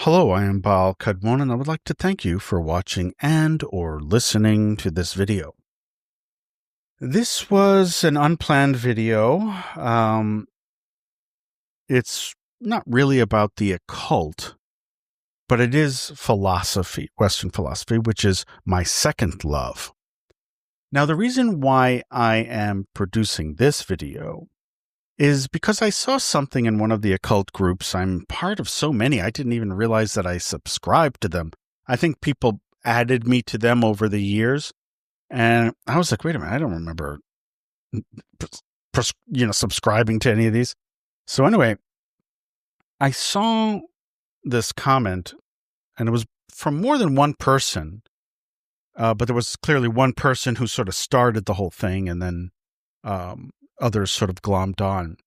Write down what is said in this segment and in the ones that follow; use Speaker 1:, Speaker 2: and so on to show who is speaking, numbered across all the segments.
Speaker 1: Hello, I am Baal Kadmon, and I would like to thank you for watching and or listening to this video. This was an unplanned video. It's not really about the occult, but it is philosophy, Western philosophy, which is my second love. Now, the reason why I am producing this video is because I saw something in one of the occult groups. I'm part of so many, I didn't even realize that I subscribed to them. I think people added me to them over the years. And I was like, wait a minute, I don't remember, subscribing to any of these. So anyway, I saw this comment, and it was from more than one person, but there was clearly one person who sort of started the whole thing, and then others sort of glommed on.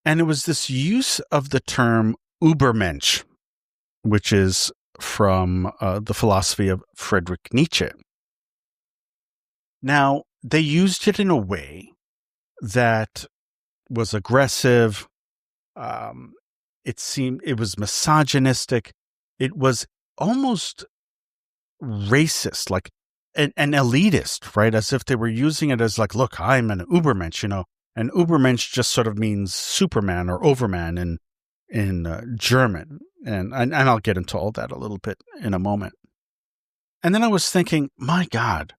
Speaker 1: And it was this use of the term Übermensch, which is from the philosophy of Friedrich Nietzsche. Now, they used it in a way that was aggressive. It seemed it was misogynistic. It was almost racist, like an elitist, right? As if they were using it as like, look, I'm an Übermensch, And Übermensch just sort of means Superman or Overman in German. And I'll get into all that a little bit in a moment. And then I was thinking, my God,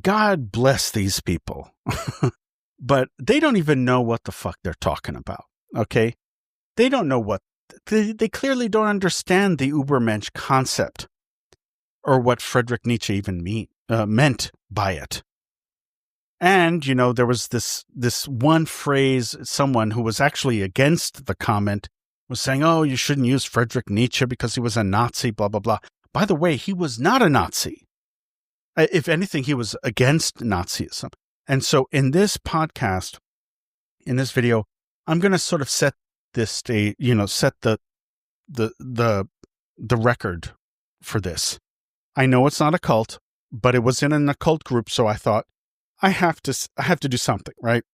Speaker 1: God bless these people. But they don't even know what the fuck they're talking about, okay? They don't know they clearly don't understand the Übermensch concept or what Friedrich Nietzsche even meant by it. And, there was this one phrase, someone who was actually against the comment was saying, oh, you shouldn't use Friedrich Nietzsche because he was a Nazi, blah, blah, blah. By the way, he was not a Nazi. If anything, he was against Nazism. And so in this podcast, in this video, I'm going to sort of set this stage, set the record for this. I know it's not a cult, but it was in an occult group, so I thought, I have to do something, right?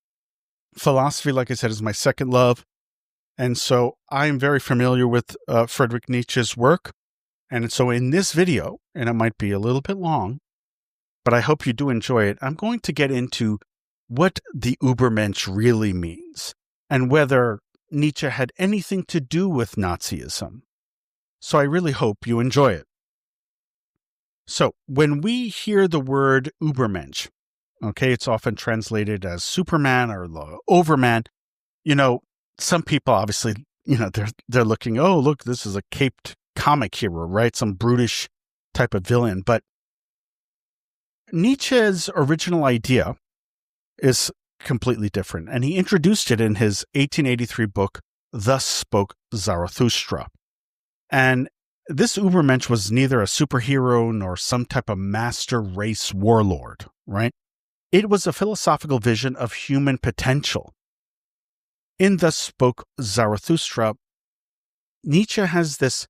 Speaker 1: Philosophy, like I said, is my second love. And so I'm very familiar with Friedrich Nietzsche's work. And so in this video, and it might be a little bit long, but I hope you do enjoy it, I'm going to get into what the Übermensch really means and whether Nietzsche had anything to do with Nazism. So I really hope you enjoy it. So when we hear the word Übermensch, okay, it's often translated as Superman or Overman. Some people obviously, they're looking, oh, look, this is a caped comic hero, right? Some brutish type of villain. But Nietzsche's original idea is completely different. And he introduced it in his 1883 book, Thus Spoke Zarathustra. And this Übermensch was neither a superhero nor some type of master race warlord, right? It was a philosophical vision of human potential. In Thus Spoke Zarathustra, Nietzsche has this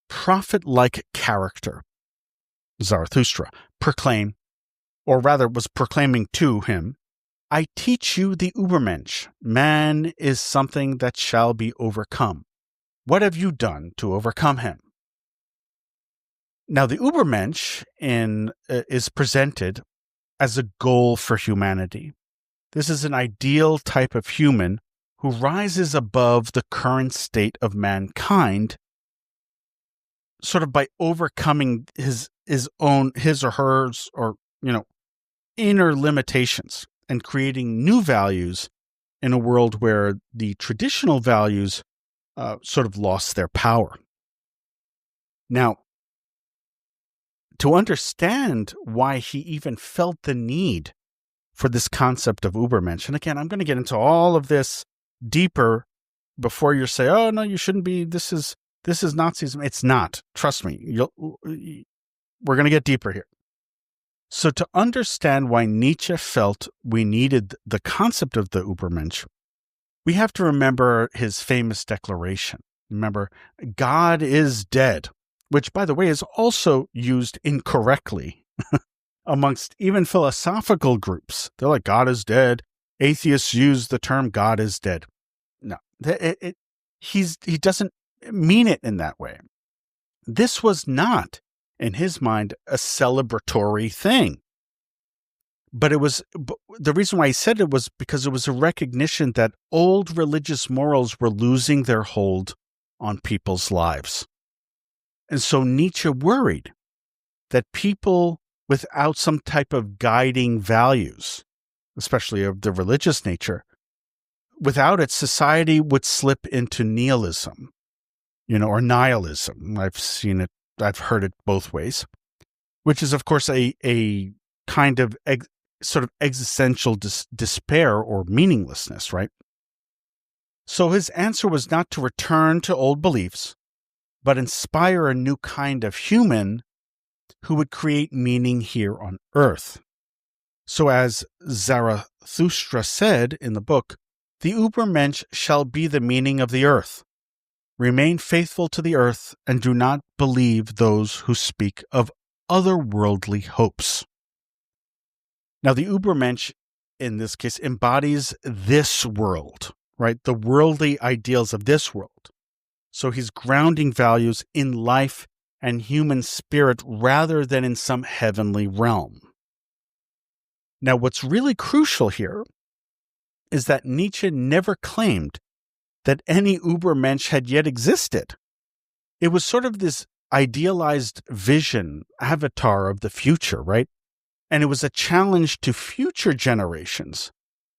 Speaker 1: prophet-like character, Zarathustra, was proclaiming to him, I teach you the Übermensch. Man is something that shall be overcome. What have you done to overcome him? Now, the Übermensch is presented as a goal for humanity. This is an ideal type of human who rises above the current state of mankind, sort of by overcoming his or hers, or, inner limitations and creating new values in a world where the traditional values sort of lost their power. Now, to understand why he even felt the need for this concept of Übermensch, and again, I'm going to get into all of this deeper before you say, oh, no, you shouldn't be, this is Nazism. It's not. Trust me. We're going to get deeper here. So to understand why Nietzsche felt we needed the concept of the Übermensch, we have to remember his famous declaration. Remember, God is dead, which, by the way, is also used incorrectly amongst even philosophical groups. They're like, God is dead. Atheists use the term God is dead. No, he doesn't mean it in that way. this was not, in his mind, a celebratory thing. But the reason why he said it was because it was a recognition that old religious morals were losing their hold on people's lives. And so Nietzsche worried that people without some type of guiding values, especially of the religious nature, without it, society would slip into nihilism, or nihilism. I've heard it both ways, which is, of course, a kind of sort of existential despair or meaninglessness, right? So his answer was not to return to old beliefs, but inspire a new kind of human who would create meaning here on earth. So as Zarathustra said in the book, the Übermensch shall be the meaning of the earth. Remain faithful to the earth and do not believe those who speak of otherworldly hopes. Now, the Übermensch, in this case, embodies this world, right? The worldly ideals of this world. So he's grounding values in life and human spirit rather than in some heavenly realm. Now, what's really crucial here is that Nietzsche never claimed that any Übermensch had yet existed. It was sort of this idealized vision, avatar of the future, right? And it was a challenge to future generations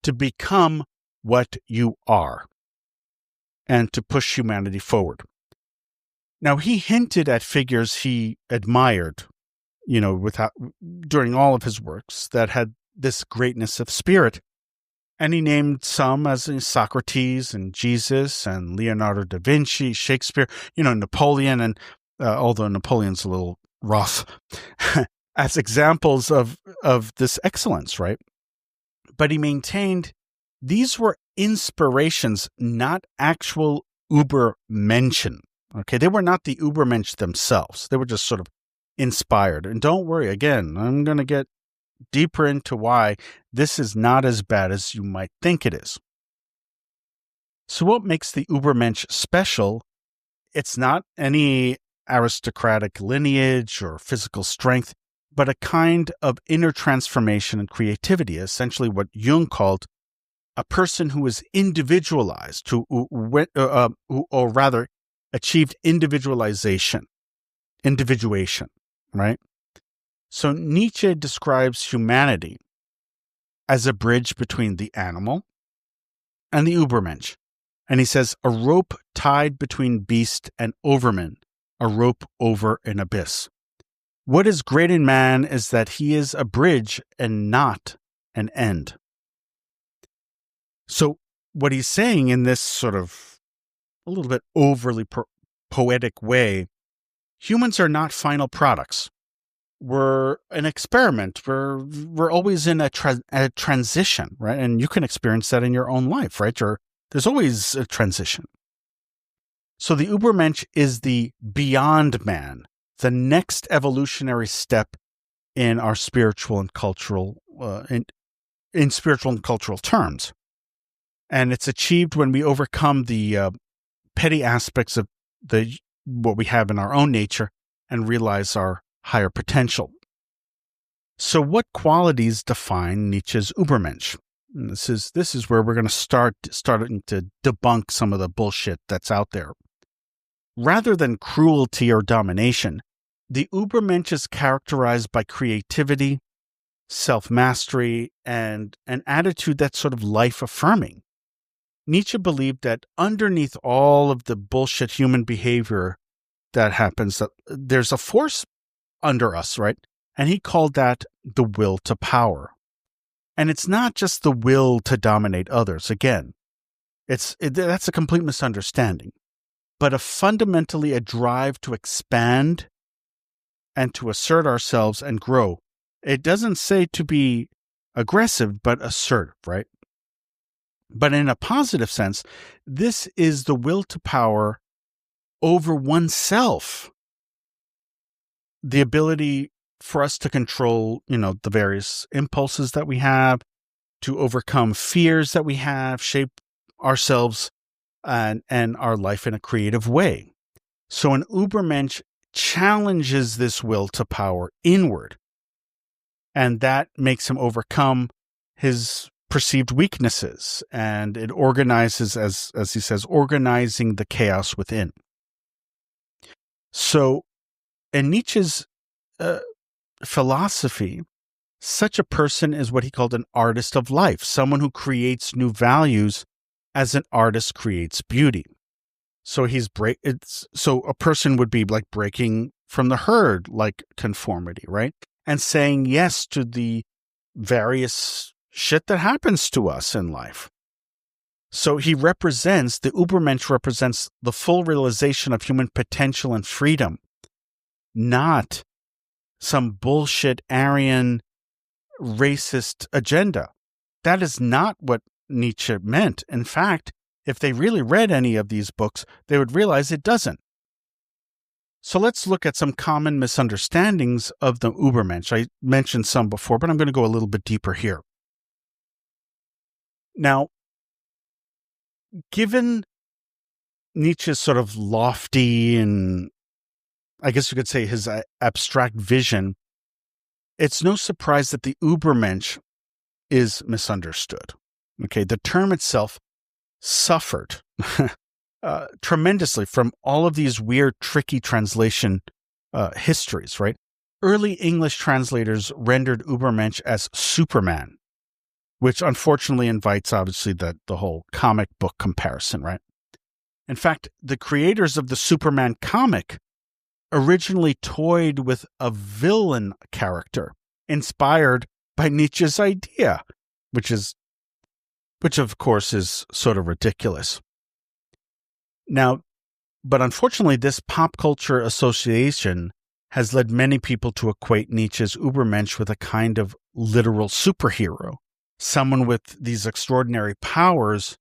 Speaker 1: to become what you are and to push humanity forward. Now, he hinted at figures he admired, during all of his works that had this greatness of spirit. And he named some as Socrates and Jesus and Leonardo da Vinci, Shakespeare, Napoleon, and although Napoleon's a little rough, as examples of this excellence, right? But he maintained these were inspirations, not actual Übermenschen. Okay, they were not the Übermensch themselves. They were just sort of inspired. And don't worry, again, I'm going to get deeper into why this is not as bad as you might think it is. So what makes the Übermensch special? It's not any aristocratic lineage or physical strength, but a kind of inner transformation and creativity, essentially what Jung called a person who is individualized, or rather achieved individuation, right? So Nietzsche describes humanity as a bridge between the animal and the Übermensch. And he says, a rope tied between beast and overman, a rope over an abyss. What is great in man is that he is a bridge and not an end. So what he's saying in this sort of a little bit overly poetic way, humans are not final products. We're an experiment. We're always in a transition, right? And you can experience that in your own life, right? There's always a transition. So the Übermensch is the beyond man, the next evolutionary step in our spiritual and cultural, in spiritual and cultural terms. And it's achieved when we overcome the petty aspects of what we have in our own nature and realize our higher potential. So what qualities define Nietzsche's Übermensch? And this is where we're going to starting to debunk some of the bullshit that's out there. Rather than cruelty or domination, the Übermensch is characterized by creativity, self-mastery, and an attitude that's sort of life-affirming. Nietzsche believed that underneath all of the bullshit human behavior that happens, that there's a force under us, right? And he called that the will to power. And it's not just the will to dominate others. Again, that's a complete misunderstanding. But fundamentally a drive to expand and to assert ourselves and grow. It doesn't say to be aggressive, but assertive, right? But in a positive sense, this is the will to power over oneself. The ability for us to control, the various impulses that we have, to overcome fears that we have, shape ourselves and our life in a creative way. So an Übermensch challenges this will to power inward. And that makes him overcome his perceived weaknesses. And it organizes, as he says, organizing the chaos within. So in Nietzsche's philosophy, such a person is what he called an artist of life, someone who creates new values as an artist creates beauty. So so a person would be like breaking from the herd, like conformity, right? And saying yes to the various shit that happens to us in life. So the Übermensch represents the full realization of human potential and freedom, not some bullshit Aryan racist agenda. That is not what Nietzsche meant. In fact, if they really read any of these books, they would realize it doesn't. So let's look at some common misunderstandings of the Übermensch. I mentioned some before, but I'm going to go a little bit deeper here. Now, given Nietzsche's sort of lofty and I guess you could say his abstract vision, it's no surprise that the Übermensch is misunderstood. Okay, the term itself suffered tremendously from all of these weird, tricky translation histories, right? Early English translators rendered Übermensch as Superman, which unfortunately invites, obviously, the whole comic book comparison, right? In fact, the creators of the Superman comic originally toyed with a villain character inspired by Nietzsche's idea, which of course is sort of ridiculous. Now, but unfortunately, this pop culture association has led many people to equate Nietzsche's Übermensch with a kind of literal superhero, someone with these extraordinary powers,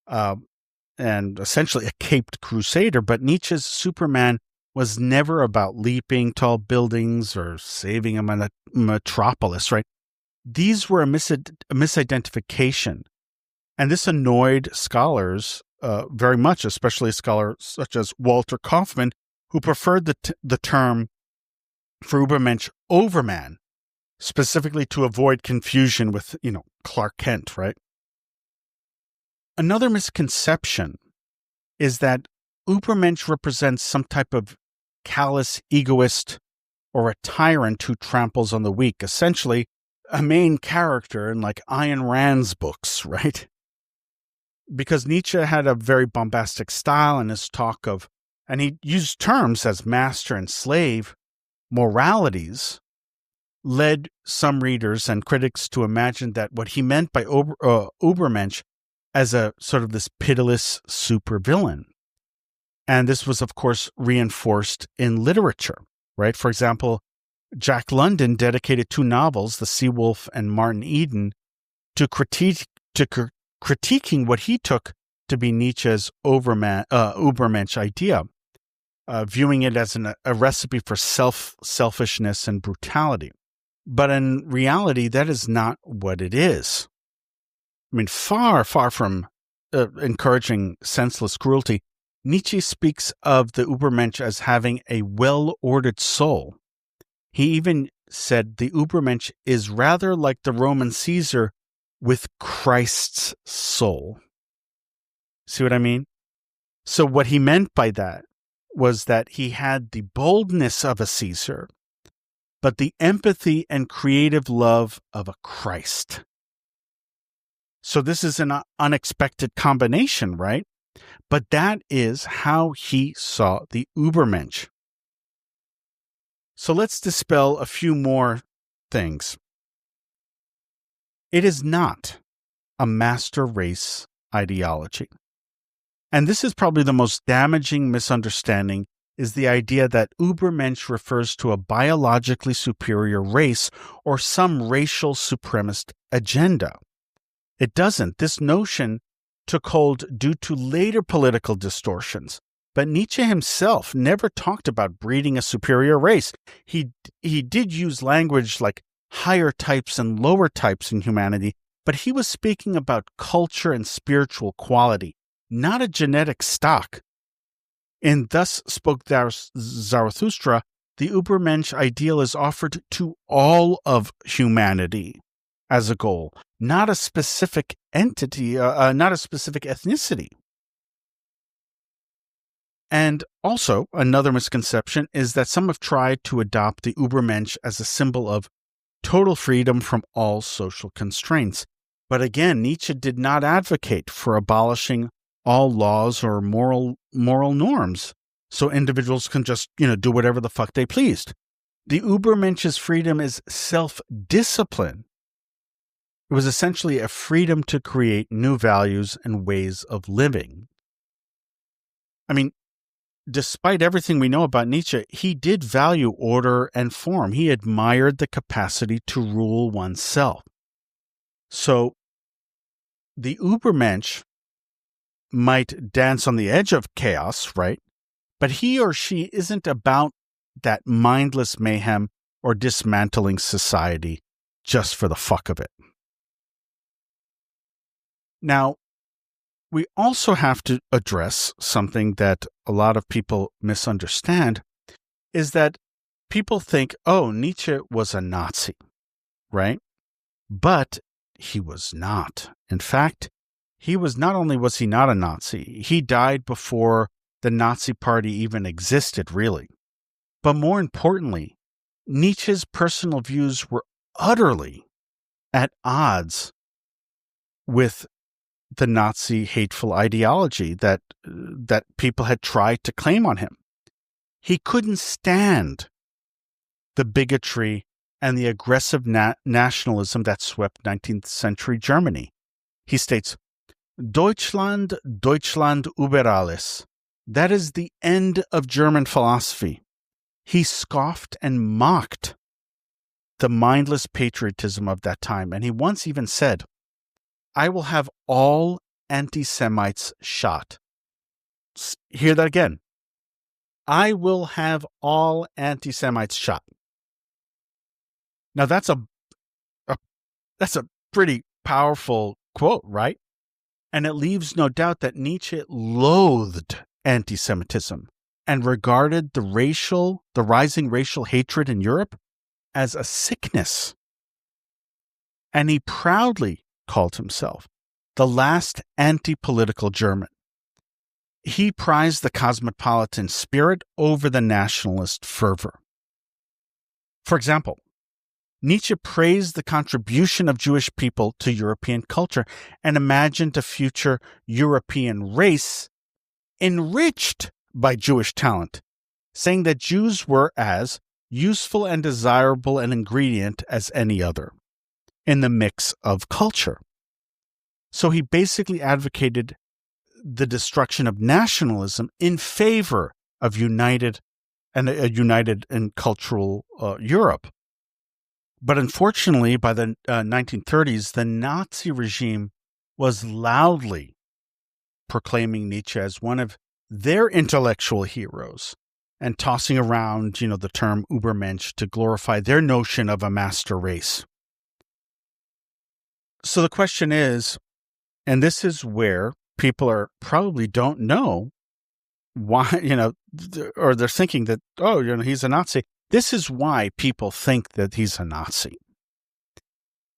Speaker 1: and essentially a caped crusader. But Nietzsche's Superman was never about leaping tall buildings or saving a metropolis, right? These were a misidentification. And this annoyed scholars very much, especially scholars such as Walter Kaufmann, who preferred the term for Übermensch Overman, specifically to avoid confusion with, Clark Kent, right? Another misconception is that Übermensch represents some type of callous egoist or a tyrant who tramples on the weak, essentially a main character in like Ayn Rand's books, right? Because Nietzsche had a very bombastic style in his talk of, and he used terms as master and slave, moralities, led some readers and critics to imagine that what he meant by Übermensch as a sort of this pitiless supervillain. And this was, of course, reinforced in literature, right? For example, Jack London dedicated 2 novels, The Sea Wolf and Martin Eden, to critiquing what he took to be Nietzsche's Übermensch idea, viewing it as a recipe for selfishness and brutality. But in reality, that is not what it is. I mean, far, far from encouraging senseless cruelty, Nietzsche speaks of the Übermensch as having a well-ordered soul. He even said the Übermensch is rather like the Roman Caesar with Christ's soul. See what I mean? So what he meant by that was that he had the boldness of a Caesar, but the empathy and creative love of a Christ. So this is an unexpected combination, right? But that is how he saw the Übermensch. So let's dispel a few more things. It is not a master race ideology. And this is probably the most damaging misunderstanding, is the idea that Übermensch refers to a biologically superior race or some racial supremacist agenda. It doesn't. This notion took hold due to later political distortions. But Nietzsche himself never talked about breeding a superior race. He did use language like higher types and lower types in humanity, but he was speaking about culture and spiritual quality, not a genetic stock. In Thus Spoke Zarathustra, the Übermensch ideal is offered to all of humanity as a goal, not a specific entity, not a specific ethnicity. And also, another misconception is that some have tried to adopt the Übermensch as a symbol of total freedom from all social constraints. But again, Nietzsche did not advocate for abolishing all laws or moral norms so individuals can just, do whatever the fuck they pleased. The Übermensch's freedom is self-discipline. It was essentially a freedom to create new values and ways of living. I mean, despite everything we know about Nietzsche, he did value order and form. He admired the capacity to rule oneself. So the Übermensch might dance on the edge of chaos, right? But he or she isn't about that mindless mayhem or dismantling society just for the fuck of it. Now, we also have to address something that a lot of people misunderstand, is that people think, oh, Nietzsche was a Nazi, right? But he was not. In fact, not only was he not a Nazi, he died before the Nazi Party even existed, really. But more importantly, Nietzsche's personal views were utterly at odds with the Nazi hateful ideology that people had tried to claim on him. He couldn't stand the bigotry and the aggressive nationalism that swept 19th century Germany. He states, Deutschland über alles. That is the end of German philosophy. He scoffed and mocked the mindless patriotism of that time, and he once even said, I will have all anti-Semites shot. Hear that again. I will have all anti-Semites shot. Now that's a pretty powerful quote, right? And it leaves no doubt that Nietzsche loathed anti-Semitism and regarded the rising racial hatred in Europe as a sickness. And he proudly called himself the last anti-political German. He prized the cosmopolitan spirit over the nationalist fervor. For example, Nietzsche praised the contribution of Jewish people to European culture and imagined a future European race enriched by Jewish talent, saying that Jews were as useful and desirable an ingredient as any other in the mix of culture. So he basically advocated the destruction of nationalism in favor of a united and cultural Europe. But unfortunately, by the 1930s, the Nazi regime was loudly proclaiming Nietzsche as one of their intellectual heroes and tossing around, the term Übermensch to glorify their notion of a master race. So the question is, and this is where people probably don't know why, or they're thinking that, he's a Nazi. This is why people think that he's a Nazi.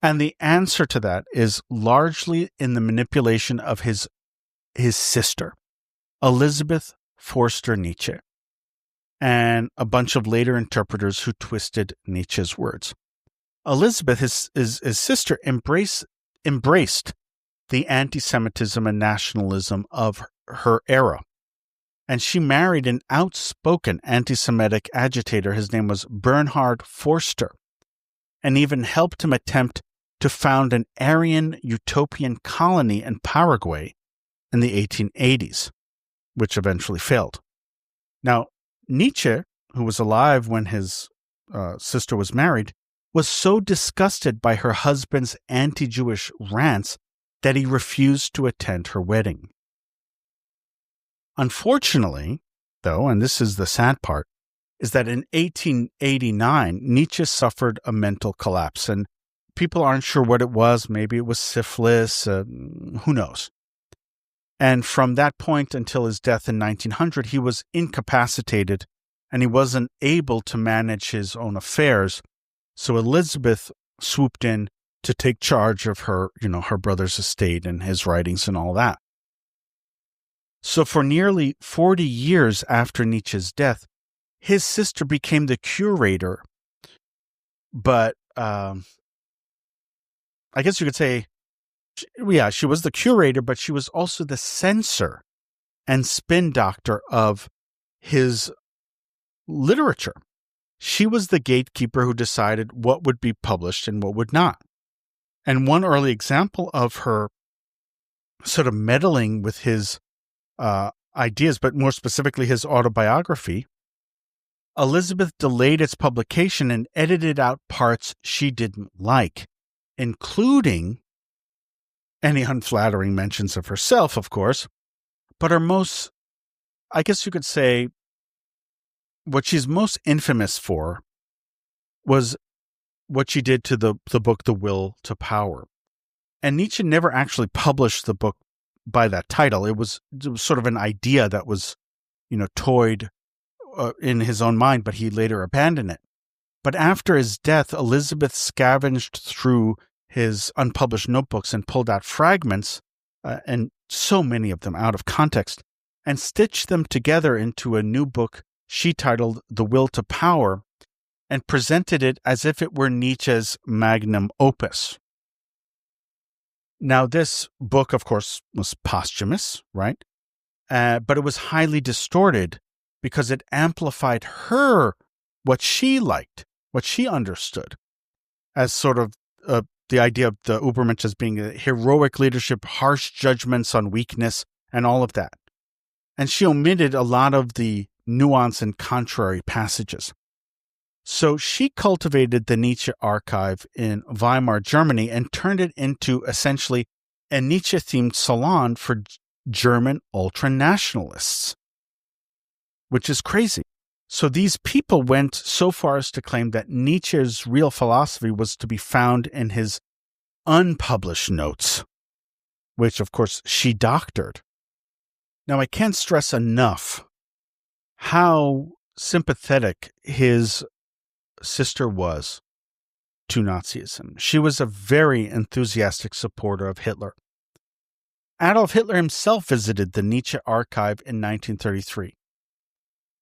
Speaker 1: And the answer to that is largely in the manipulation of his sister, Elisabeth förster-nietzsche, and a bunch of later interpreters who twisted Nietzsche's words. Elisabeth, his sister, embraced the anti-Semitism and nationalism of her era. And she married an outspoken anti-Semitic agitator. His name was Bernhard Forster, and even helped him attempt to found an Aryan utopian colony in Paraguay in the 1880s, which eventually failed. Now, Nietzsche, who was alive when his sister was married, was so disgusted by her husband's anti-Jewish rants that he refused to attend her wedding. Unfortunately, though, and this is the sad part, is that in 1889, Nietzsche suffered a mental collapse, and people aren't sure what it was. Maybe it was syphilis, who knows. And from that point until his death in 1900, he was incapacitated and he wasn't able to manage his own affairs. So Elizabeth swooped in to take charge of her, her brother's estate and his writings and all that. So for nearly 40 years after Nietzsche's death, his sister became the curator, but I guess you could say, she was the curator, but she was also the censor and spin doctor of his literature. She was the gatekeeper who decided what would be published and what would not. And one early example of her sort of meddling with his ideas, but more specifically his autobiography, Elizabeth delayed its publication and edited out parts she didn't like, including any unflattering mentions of herself, of course, but her most, I guess you could say, what she's most infamous for was what she did to the book The Will to Power. And Nietzsche never actually published the book by that title. It was sort of an idea that was, toyed in his own mind, but he later abandoned it. But after his death, Elizabeth scavenged through his unpublished notebooks and pulled out fragments, and so many of them out of context, and stitched them together into a new book she titled The Will to Power, and presented it as if it were Nietzsche's magnum opus. Now, this book, of course, was posthumous, right? But it was highly distorted because it amplified what she liked, what she understood, as sort of the idea of the Übermensch as being a heroic leadership, harsh judgments on weakness, and all of that. And she omitted a lot of the nuance and contrary passages. So she cultivated the Nietzsche archive in Weimar, Germany, and turned it into essentially a Nietzsche-themed salon for German ultranationalists, which is crazy. So these people went so far as to claim that Nietzsche's real philosophy was to be found in his unpublished notes, which, of course, she doctored. Now, I can't stress enough how sympathetic his sister was to Nazism. She was a very enthusiastic supporter of Hitler. Adolf Hitler himself visited the Nietzsche archive in 1933.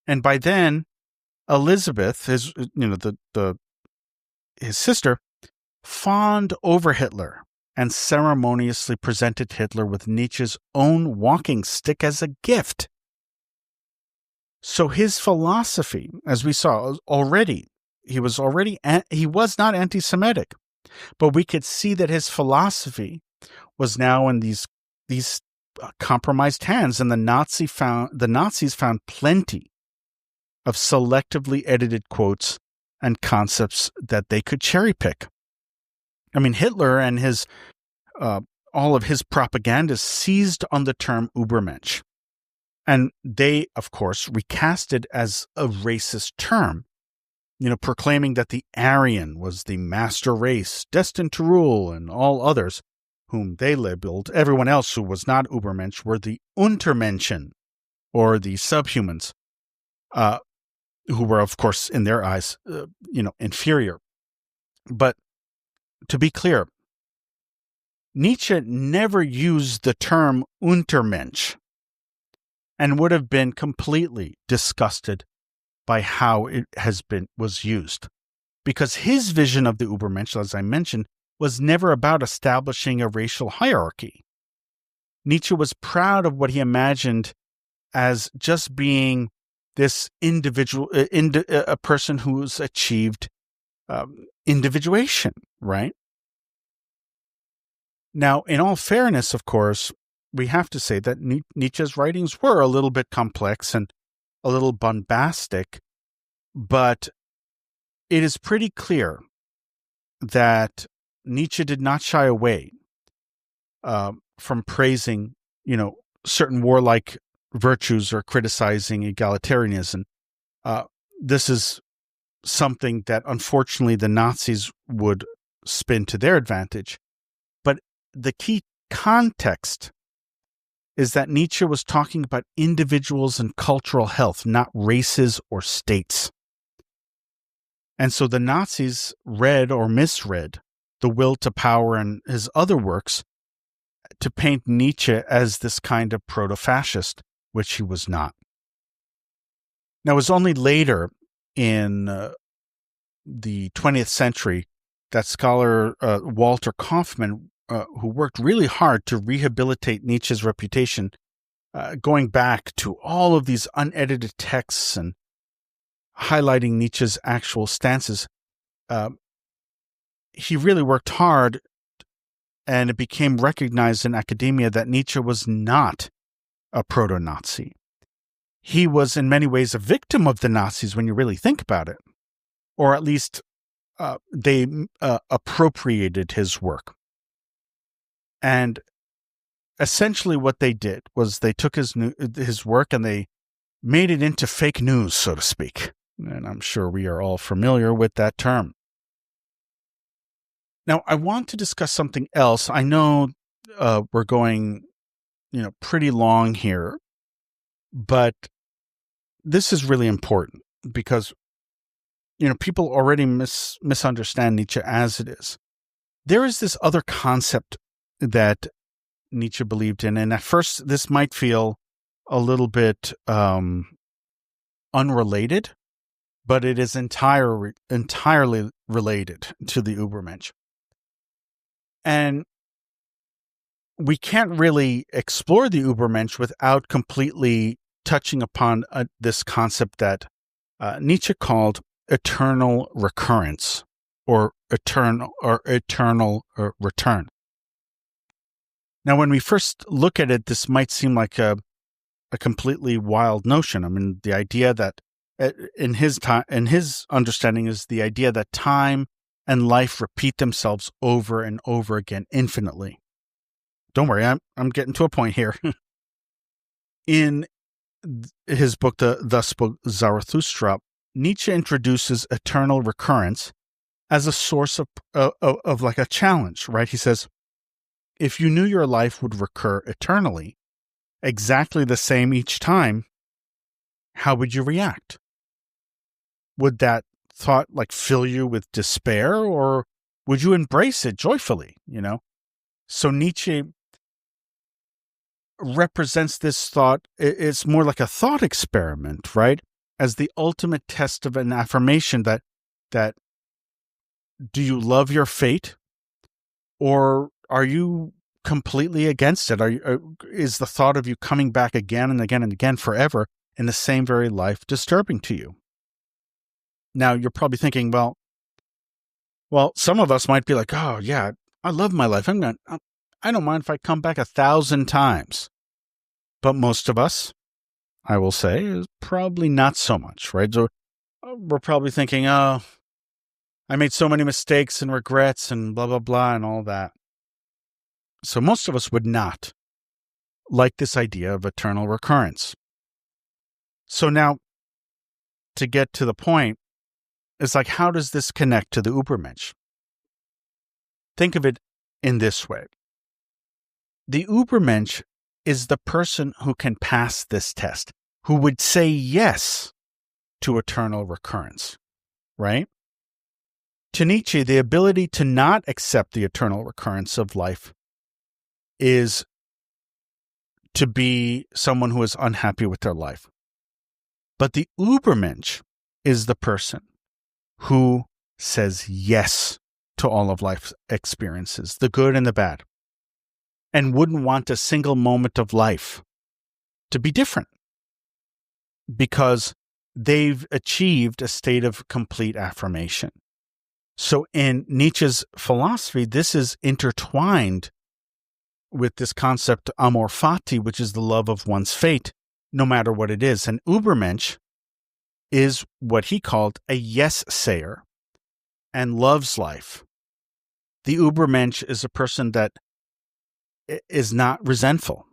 Speaker 1: And by then, Elizabeth, his sister, fawned over Hitler and ceremoniously presented Hitler with Nietzsche's own walking stick as a gift. So his philosophy, as we saw already, he was not anti-Semitic, but we could see that his philosophy was now in these compromised hands, and the Nazis found plenty of selectively edited quotes and concepts that they could cherry pick. I mean, Hitler and his all of his propagandists seized on the term Übermensch, and they, of course, recast it as a racist term, proclaiming that the Aryan was the master race destined to rule, and all others, whom they labeled, everyone else who was not Übermensch, were the Untermenschen, or the subhumans, who were, of course, in their eyes, inferior. But to be clear, Nietzsche never used the term Untermensch and would have been completely disgusted by how it was used, because his vision of the Übermensch, as I mentioned, was never about establishing a racial hierarchy. Nietzsche was proud of what he imagined as just being this individual, a person who's achieved individuation, right? Now, in all fairness, of course, we have to say that Nietzsche's writings were a little bit complex and a little bombastic, but it is pretty clear that Nietzsche did not shy away from praising, certain warlike virtues or criticizing egalitarianism. This is something that, unfortunately, the Nazis would spin to their advantage. But the key context is that Nietzsche was talking about individuals and cultural health, not races or states. And so the Nazis read or misread The Will to Power and his other works to paint Nietzsche as this kind of proto-fascist, which he was not. Now, it was only later in the 20th century that scholar Walter Kaufmann, who worked really hard to rehabilitate Nietzsche's reputation, going back to all of these unedited texts and highlighting Nietzsche's actual stances, he really worked hard, and it became recognized in academia that Nietzsche was not a proto-Nazi. He was in many ways a victim of the Nazis when you really think about it, or at least they appropriated his work. And essentially what they did was they took his work and they made it into fake news, so to speak. And I'm sure we are all familiar with that term. Now, I want to discuss something else. I know we're going, pretty long here, but this is really important because, people already misunderstand Nietzsche as it is. There is this other concept that Nietzsche believed in, and at first this might feel a little bit unrelated, but it is entirely related to the Übermensch. And we can't really explore the Übermensch without completely touching upon this concept that Nietzsche called eternal recurrence or eternal return. Now, when we first look at it, this might seem like a completely wild notion. I mean, the idea that in his understanding is the idea that time and life repeat themselves over and over again infinitely. Don't worry, I'm getting to a point here. In his book, Thus Spoke Zarathustra, Nietzsche introduces eternal recurrence as a source of like a challenge, right? He says, if you knew your life would recur eternally, exactly the same each time, how would you react? Would that thought like fill you with despair, or would you embrace it joyfully, So Nietzsche represents this thought, it's more like a thought experiment, right? As the ultimate test of an affirmation that do you love your fate, or are you completely against it? Is the thought of you coming back again and again and again forever in the same very life disturbing to you? Now, you're probably thinking, well, some of us might be like, oh, yeah, I love my life. I don't mind if I come back 1,000 times. But most of us, I will say, is probably not so much, right? So we're probably thinking, oh, I made so many mistakes and regrets and blah, blah, blah, and all that. So most of us would not like this idea of eternal recurrence. So now, to get to the point, it's like, how does this connect to the Übermensch? Think of it in this way. The Übermensch is the person who can pass this test, who would say yes to eternal recurrence, right? To Nietzsche, the ability to not accept the eternal recurrence of life is to be someone who is unhappy with their life. But the Übermensch is the person who says yes to all of life's experiences, the good and the bad, and wouldn't want a single moment of life to be different because they've achieved a state of complete affirmation. So in Nietzsche's philosophy, this is intertwined with this concept amor fati, which is the love of one's fate, no matter what it is. And Übermensch is what he called a yes-sayer and loves life. The Übermensch is a person that is not resentful,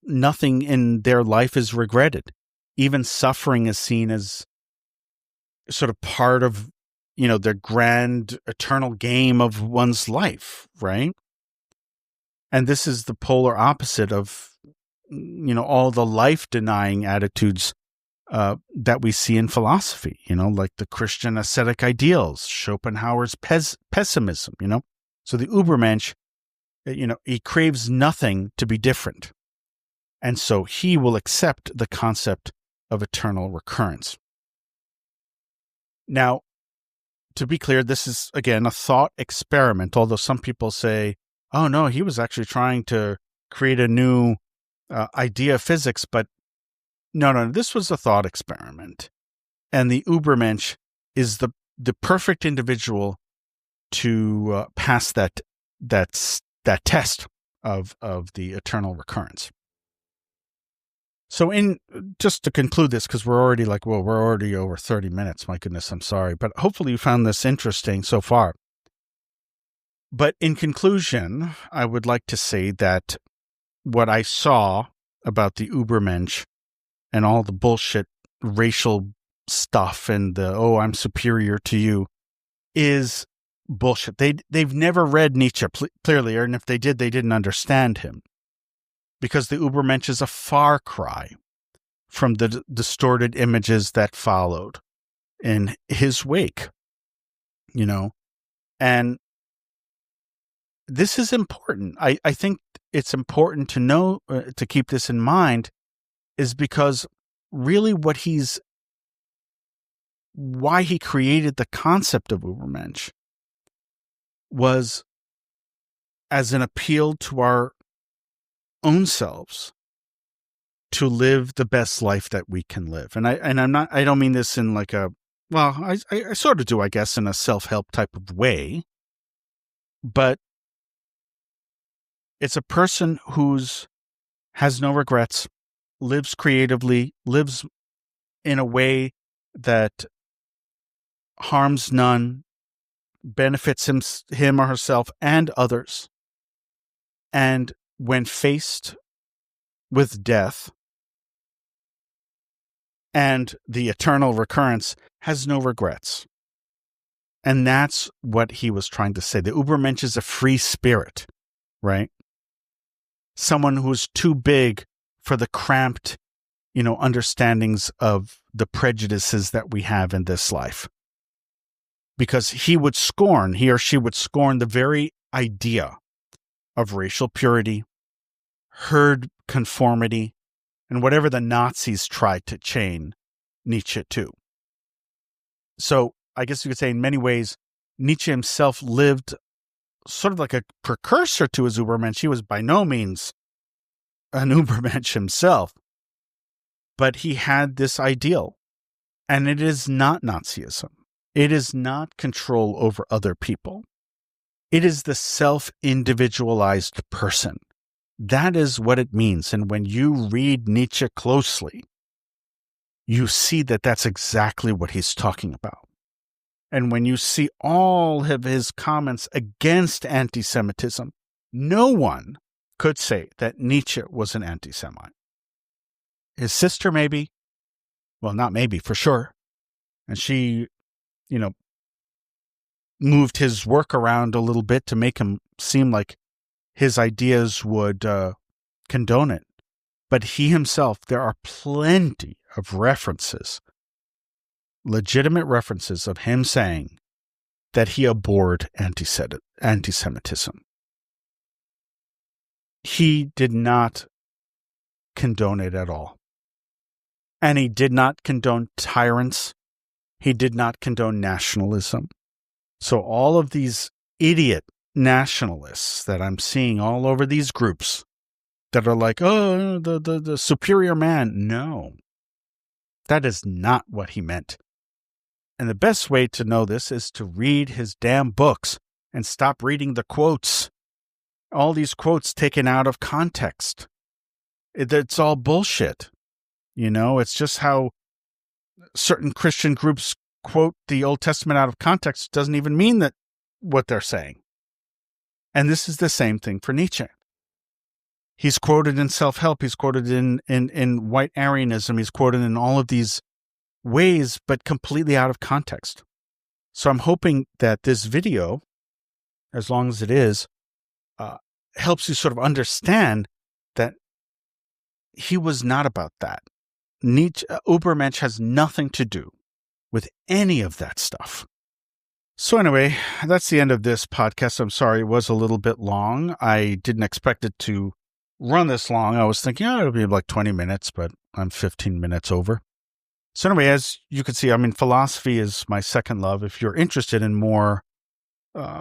Speaker 1: nothing in their life is regretted. Even suffering is seen as sort of part of, the grand eternal game of one's life, right? And this is the polar opposite of, all the life-denying attitudes that we see in philosophy, like the Christian ascetic ideals, Schopenhauer's pessimism, So the Übermensch, he craves nothing to be different. And so he will accept the concept of eternal recurrence. Now, to be clear, this is, again, a thought experiment, although some people say, oh, no, he was actually trying to create a new idea of physics, but no, this was a thought experiment. And the Übermensch is the perfect individual to pass that test of the eternal recurrence. So just to conclude this, because we're already over 30 minutes. My goodness, I'm sorry. But hopefully you found this interesting so far. But in conclusion, I would like to say that what I saw about the Übermensch and all the bullshit racial stuff and I'm superior to you is bullshit. They've never read Nietzsche clearly, and if they did, they didn't understand him. Because the Übermensch is a far cry from the distorted images that followed in his wake, And this is important. I think it's important to know, to keep this in mind, is because really why he created the concept of Übermensch was as an appeal to our own selves to live the best life that we can live. And I don't mean this in like I sort of do, I guess, in a self-help type of way, but it's a person has no regrets, lives creatively, lives in a way that harms none, benefits him or herself and others. And when faced with death and the eternal recurrence, has no regrets. And that's what he was trying to say. The Übermensch is a free spirit, right? Someone who's too big for the cramped, understandings of the prejudices that we have in this life. Because he or she would scorn the very idea of racial purity, herd conformity, and whatever the Nazis tried to chain Nietzsche to. So I guess you could say in many ways, Nietzsche himself lived sort of like a precursor to his Übermensch. He was by no means an Übermensch himself, but he had this ideal, and it is not Nazism. It is not control over other people. It is the self-individualized person. That is what it means. And when you read Nietzsche closely, you see that that's exactly what he's talking about. And when you see all of his comments against anti-Semitism, no one could say that Nietzsche was an anti-Semite. His sister, maybe. Well, not maybe, for sure. And she, moved his work around a little bit to make him seem like his ideas would condone it. But he himself, there are plenty of references, legitimate references of him saying that he abhorred anti-Semitism. He did not condone it at all. And he did not condone tyrants. He did not condone nationalism. So all of these idiot nationalists that I'm seeing all over these groups that are like, oh, the superior man. No, that is not what he meant. And the best way to know this is to read his damn books and stop reading the quotes. All these quotes taken out of context. It's all bullshit. It's just how certain Christian groups quote the Old Testament out of context. Doesn't even mean that what they're saying. And this is the same thing for Nietzsche. He's quoted in self-help. He's quoted in white Aryanism. He's quoted in all of these ways, but completely out of context. So I'm hoping that this video, as long as it is, helps you sort of understand that he was not about that. Nietzsche, Übermensch has nothing to do with any of that stuff. So anyway, that's the end of this podcast. I'm sorry it was a little bit long. I didn't expect it to run this long. I was thinking, it'll be like 20 minutes, but I'm 15 minutes over. So anyway, as you can see, philosophy is my second love. If you're interested in more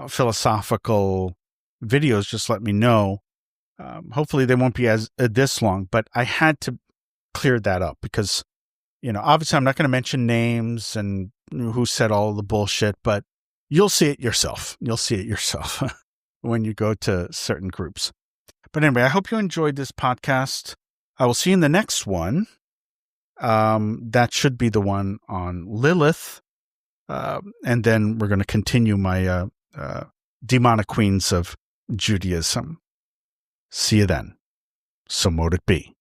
Speaker 1: philosophical videos, just let me know. Hopefully they won't be as this long, but I had to clear that up because, obviously I'm not going to mention names and who said all the bullshit, but you'll see it yourself. You'll see it yourself when you go to certain groups. But anyway, I hope you enjoyed this podcast. I will see you in the next one. That should be the one on Lilith. And then we're going to continue my demonic queens of Judaism. See you then. So mote it be.